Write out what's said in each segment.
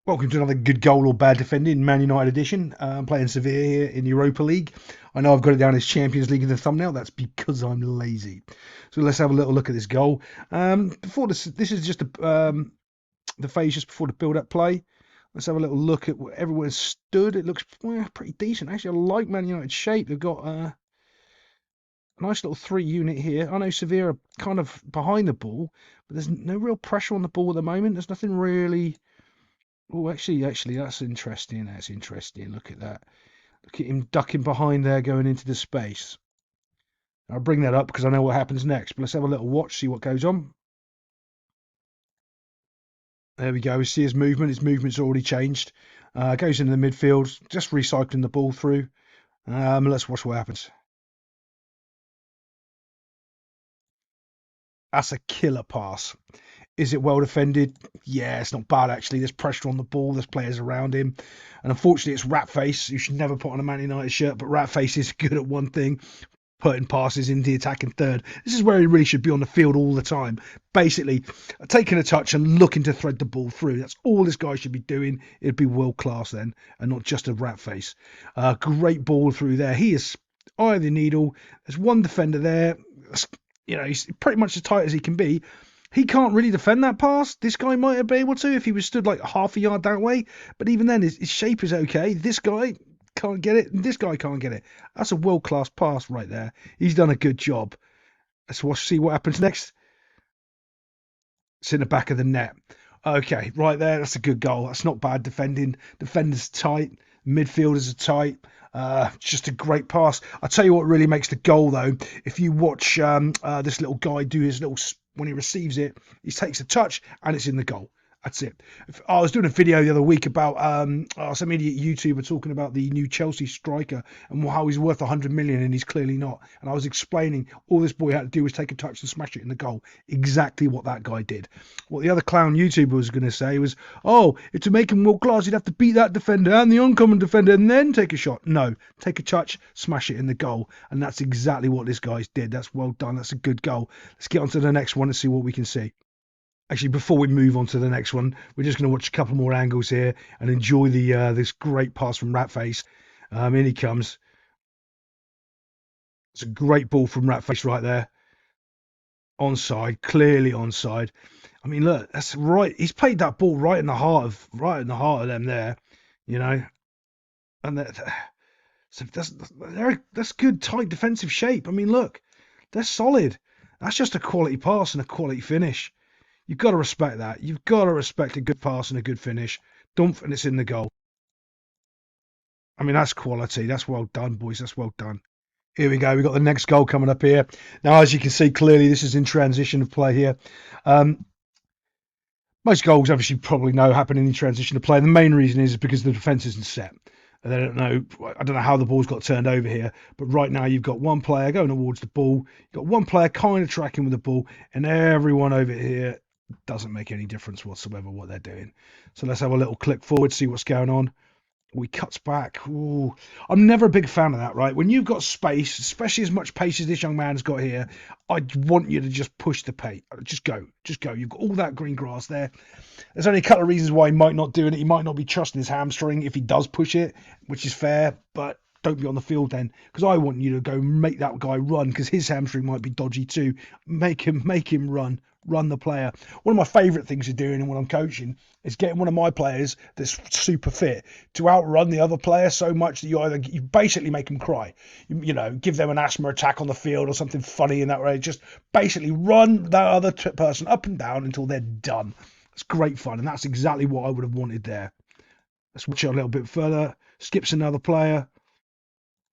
Welcome to another good goal or bad defending Man United edition. I'm playing Sevilla here in Europa League. I know I've got it down as Champions League in the thumbnail. That's because I'm lazy. So let's have a little look at this goal. Before this is just the phase just before the build-up play. Let's have a little look at where everyone stood. It looks pretty decent. Actually, I like Man United's shape. They've got a nice little 3-unit here. I know Sevilla are kind of behind the ball, but there's no real pressure on the ball at the moment. There's nothing really. Oh, actually, that's interesting. That's interesting. Look at that. Look at him ducking behind there, going into the space. I'll bring that up because I know what happens next. But let's have a little watch, see what goes on. There we go. We see his movement. His movement's already changed. Goes into the midfield, just recycling the ball through. Let's watch what happens. That's a killer pass. Is it well defended? Yeah, it's not bad actually. There's pressure on the ball. There's players around him. And unfortunately, it's Ratface. You should never put on a Man United shirt, but Ratface is good at one thing, putting passes in the attacking third. This is where he really should be on the field all the time. Basically, taking a touch and looking to thread the ball through. That's all this guy should be doing. It'd be world class then, and not just a Ratface. Great ball through there. He is eye of the needle. There's one defender there. You know, he's pretty much as tight as he can be. He can't really defend that pass. This guy might have been able to if he was stood like half a yard that way. But even then, his shape is okay. This guy can't get it, and this guy can't get it. That's a world-class pass right there. He's done a good job. Let's see what happens next. It's in the back of the net. Okay, right there. That's a good goal. That's not bad defending. Defenders tight. Midfielders are tight. Just a great pass. I'll tell you what really makes the goal, though. If you watch this little guy do his little... When he receives it, he takes a touch and it's in the goal. That's it. I was doing a video the other week about some idiot YouTuber talking about the new Chelsea striker and how he's worth 100 million and he's clearly not. And I was explaining all this boy had to do was take a touch and smash it in the goal. Exactly what that guy did. What the other clown YouTuber was going to say was, oh, if to make him world class, you'd have to beat that defender and the oncoming defender and then take a shot. No, take a touch, smash it in the goal. And that's exactly what this guy did. That's well done. That's a good goal. Let's get on to the next one and see what we can see. Actually, before we move on to the next one, we're just going to watch a couple more angles here and enjoy the this great pass from Ratface. In he comes. It's a great ball from Ratface right there. Onside, clearly onside. I mean, look, that's right. He's played that ball right in the heart of them there, you know. And so that's good tight defensive shape. I mean, look, they're solid. That's just a quality pass and a quality finish. You've got to respect that. You've got to respect a good pass and a good finish. Dump and it's in the goal. I mean, that's quality. That's well done, boys. That's well done. Here we go. We've got the next goal coming up here. Now, as you can see clearly, this is in transition of play here. Most goals, obviously, you probably know happen in transition of play. And the main reason is because the defence isn't set. They don't know. I don't know how the ball's got turned over here, but right now you've got one player going towards the ball. You've got one player kind of tracking with the ball, and everyone over here doesn't make any difference whatsoever what they're doing. So let's have a little click forward, see what's going on. We cuts back. Ooh, I'm never a big fan of that, right? When you've got space, especially as much pace as this young man's got here, I want you to just push the pace. Just go. You've got all that green grass there. There's only a couple of reasons why he might not do it. He might not be trusting his hamstring if he does push it, which is fair, but don't be on the field then, because I want you to go make that guy run, because his hamstring might be dodgy too. Make him run the player. One of my favourite things to do when I'm coaching is getting one of my players that's super fit to outrun the other player so much that you basically make them cry. You know, give them an asthma attack on the field or something funny in that way. Just basically run that other person up and down until they're done. It's great fun, and that's exactly what I would have wanted there. Let's watch it a little bit further. Skips another player.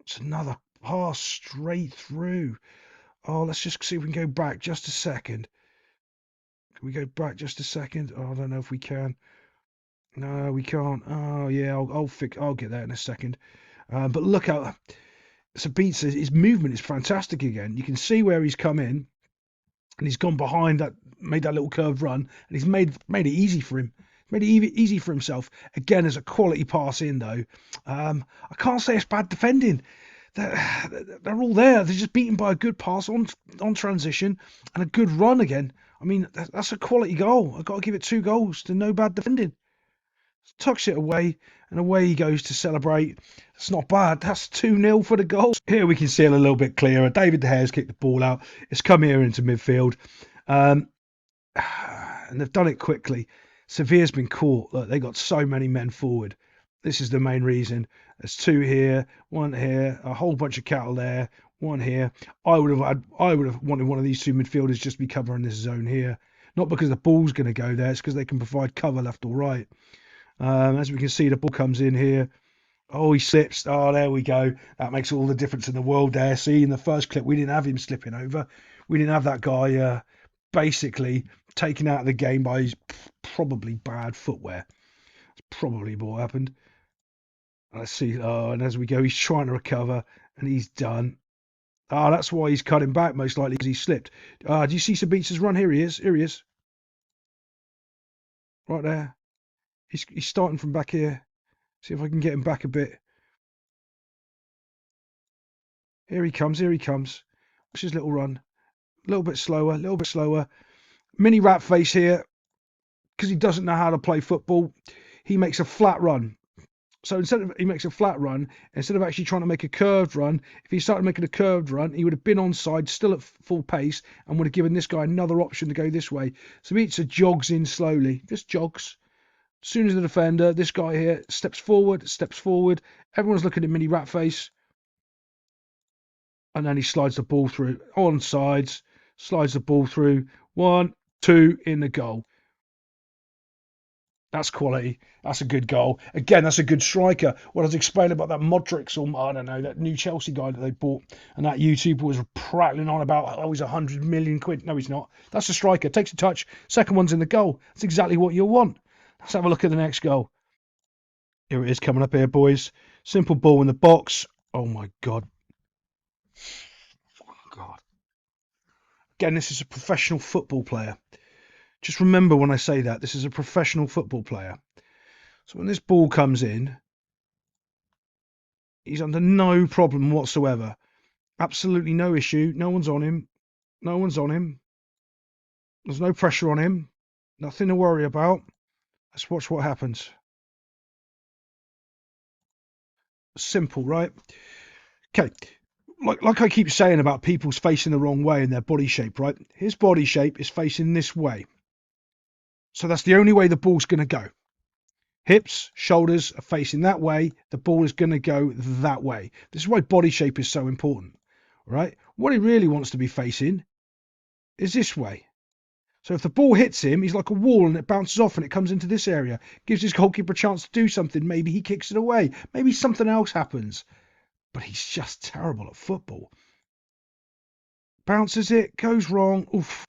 It's another pass straight through. Oh, let's just see if we can go back just a second. Can we go back just a second? Oh, I don't know if we can. No, we can't. Oh, yeah, I'll get that in a second. But look how Sabitzer, his movement is fantastic again. You can see where he's come in, and he's gone behind that, made that little curved run, and he's made it easy for him. Made it easy for himself. Again, as a quality pass in, though. I can't say it's bad defending. They're all there. They're just beaten by a good pass on transition and a good run again. I mean, that's a quality goal. I've got to give it 2 goals to no bad defending. tucks it away, and away he goes to celebrate. It's not bad. That's 2-0 for the goal. Here we can see it a little bit clearer. David De Gea's kicked the ball out. It's come here into midfield. And they've done it quickly. Sevilla's been caught. Look, they got so many men forward. This is the main reason. There's 2 here, 1 here, a whole bunch of cattle there, 1 here. I would have wanted one of these 2 midfielders just to be covering this zone here. Not because the ball's going to go there, it's because they can provide cover left or right. As we can see, the ball comes in here. Oh, he slips. Oh, there we go. That makes all the difference in the world there. See, in the first clip, we didn't have him slipping over. We didn't have that guy basically taken out of the game by his probably bad footwear. That's probably what happened. Let's see. Oh, and as we go, he's trying to recover, and he's done. Ah, that's why he's cutting back, most likely, because he slipped. Do you see Sabitza's run? Here he is. Here he is. Right there. He's starting from back here. See if I can get him back a bit. Here he comes. Here he comes. What's his little run? A little bit slower. A little bit slower. Mini rat face here. Because he doesn't know how to play football, he makes a flat run. So instead of actually trying to make a curved run, if he started making a curved run, he would have been onside, still at full pace, and would have given this guy another option to go this way. So Sabitza jogs in slowly, just jogs. As soon as the defender, this guy here, steps forward. Everyone's looking at mini rat face. And then he slides the ball through. On sides, slides the ball through. 1, 2, in the goal. That's quality. That's a good goal. Again, that's a good striker. What I was explaining about that Modric, or I don't know, that new Chelsea guy that they bought, and that YouTuber was prattling on about, oh, he's 100 million quid. No, he's not. That's a striker. Takes a touch. Second one's in the goal. That's exactly what you want. Let's have a look at the next goal. Here it is coming up here, boys. Simple ball in the box. Oh, my God. Oh, God. Again, this is a professional football player. Just remember when I say that, this is a professional football player. So when this ball comes in, he's under no problem whatsoever. Absolutely no issue. No one's on him. No one's on him. There's no pressure on him. Nothing to worry about. Let's watch what happens. Simple, right? Okay. Like I keep saying about people's facing the wrong way in their body shape, right? His body shape is facing this way. So that's the only way the ball's going to go. Hips, shoulders are facing that way. The ball is going to go that way. This is why body shape is so important, right? What he really wants to be facing is this way. So if the ball hits him, he's like a wall and it bounces off and it comes into this area. Gives his goalkeeper a chance to do something. Maybe he kicks it away. Maybe something else happens. But he's just terrible at football. Bounces it, goes wrong. Oof.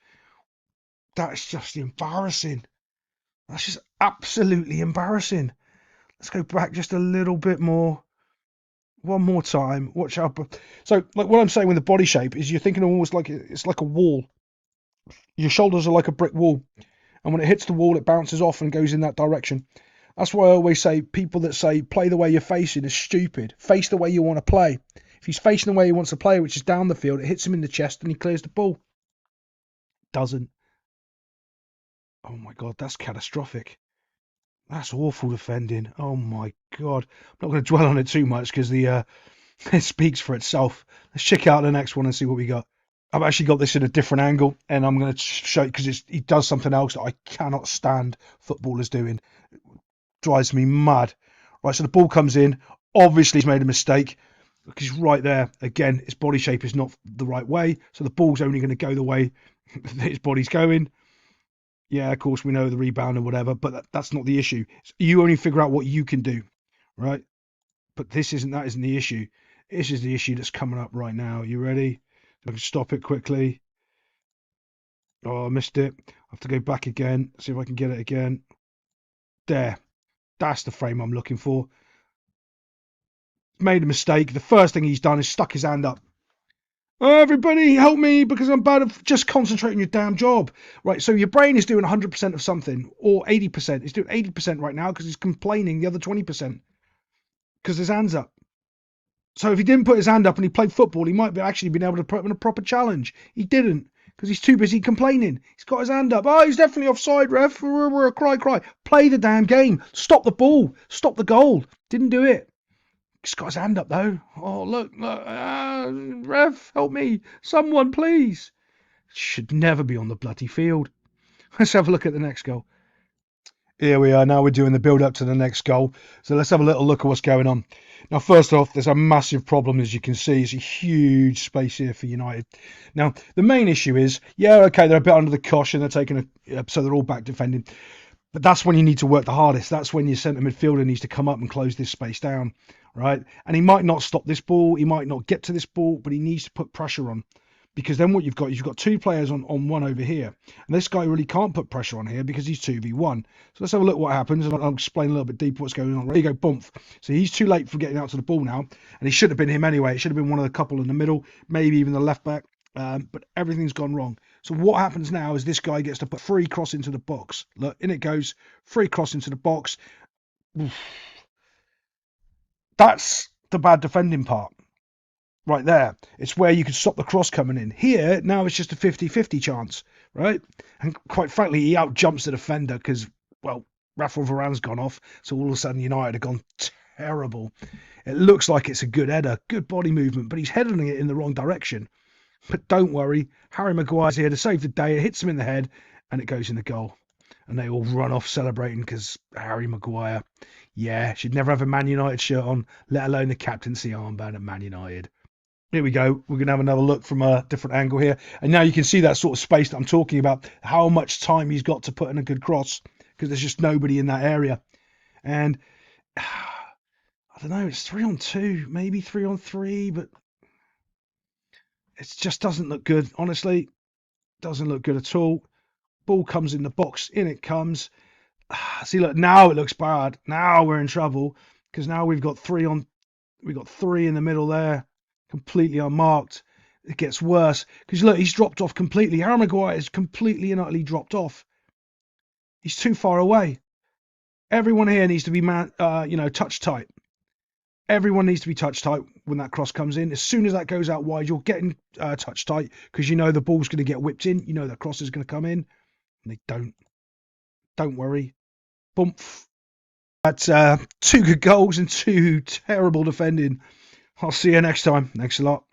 That's just embarrassing. That's just absolutely embarrassing. Let's go back just a little bit more. One more time. Watch out. So, like what I'm saying with the body shape is you're thinking almost like it's like a wall. Your shoulders are like a brick wall. And when it hits the wall, it bounces off and goes in that direction. That's why I always say people that say play the way you're facing is stupid. Face the way you want to play. If he's facing the way he wants to play, which is down the field, it hits him in the chest and he clears the ball. Doesn't. Oh my God, that's catastrophic. That's awful defending. Oh my God. I'm not going to dwell on it too much because it speaks for itself. Let's check out the next one and see what we got. I've actually got this in a different angle and I'm going to show you because he does something else that I cannot stand footballers doing. It drives me mad. Right, so the ball comes in. Obviously, he's made a mistake because he's right there. Again, his body shape is not the right way. So the ball's only going to go the way his body's going. Yeah, of course, we know the rebound and whatever, but that's not the issue. You only figure out what you can do, right? But that isn't the issue. This is the issue that's coming up right now. You ready? I can stop it quickly. Oh, I missed it. I have to go back again. See if I can get it again. There. That's the frame I'm looking for. Made a mistake. The first thing he's done is stuck his hand up. Oh, everybody help me because I'm about to just concentrate on your damn job. Right, so your brain is doing 100% of something or 80%. It's doing 80% right now because he's complaining the other 20% because his hand's up. So if he didn't put his hand up and he played football, he might have actually been able to put him in a proper challenge. He didn't because he's too busy complaining. He's got his hand up. Oh, he's definitely offside, ref. Cry. Play the damn game. Stop the ball. Stop the goal. Didn't do it. He's got his hand up, though. Oh, look. Ref, help me. Someone, please. Should never be on the bloody field. Let's have a look at the next goal. Here we are. Now we're doing the build-up to the next goal. So let's have a little look at what's going on. Now, first off, there's a massive problem, as you can see. It's a huge space here for United. Now, the main issue is, yeah, okay, they're a bit under the cosh and they're taking so they're all back defending. But that's when you need to work the hardest. That's when your centre midfielder needs to come up and close this space down, right? And he might not stop this ball. He might not get to this ball, but he needs to put pressure on. Because then what you've got is you've got two players on one over here. And this guy really can't put pressure on here because he's 2v1. So let's have a look what happens, and I'll explain a little bit deeper what's going on. There you go, boom. So he's too late for getting out to the ball now. And he should have been him anyway. It should have been one of the couple in the middle, maybe even the left back. But everything's gone wrong. So what happens now is this guy gets to put free cross into the box. Look, in it goes. Free cross into the box. Oof. That's the bad defending part. Right there. It's where you could stop the cross coming in. Here, now it's just a 50-50 chance, right? And quite frankly, he out-jumps the defender because, well, Rafael Varane's gone off. So all of a sudden, United have gone terrible. It looks like it's a good header, good body movement, but he's heading it in the wrong direction. But don't worry, Harry Maguire's here to save the day. It hits him in the head, and it goes in the goal. And they all run off celebrating because Harry Maguire, yeah, should never have a Man United shirt on, let alone the captaincy armband at Man United. Here we go. We're going to have another look from a different angle here. And now you can see that sort of space that I'm talking about, how much time he's got to put in a good cross because there's just nobody in that area. And I don't know, it's 3-on-2, maybe 3-on-3, but it just doesn't look good. Honestly, doesn't look good at all. Ball comes in the box. In it comes. See, look, now it looks bad. Now we're in trouble because now we've got three in the middle there. Completely unmarked. It gets worse because look, he's dropped off completely. Harry Maguire is completely and utterly dropped off. He's too far away. Everyone here needs to be touch tight. Everyone needs to be touch tight when that cross comes in. As soon as that goes out wide, you're getting touch tight because you know the ball's going to get whipped in. You know the cross is going to come in, and they don't. Don't worry. Bump. That's 2 good goals and 2 terrible defending. I'll see you next time. Thanks a lot.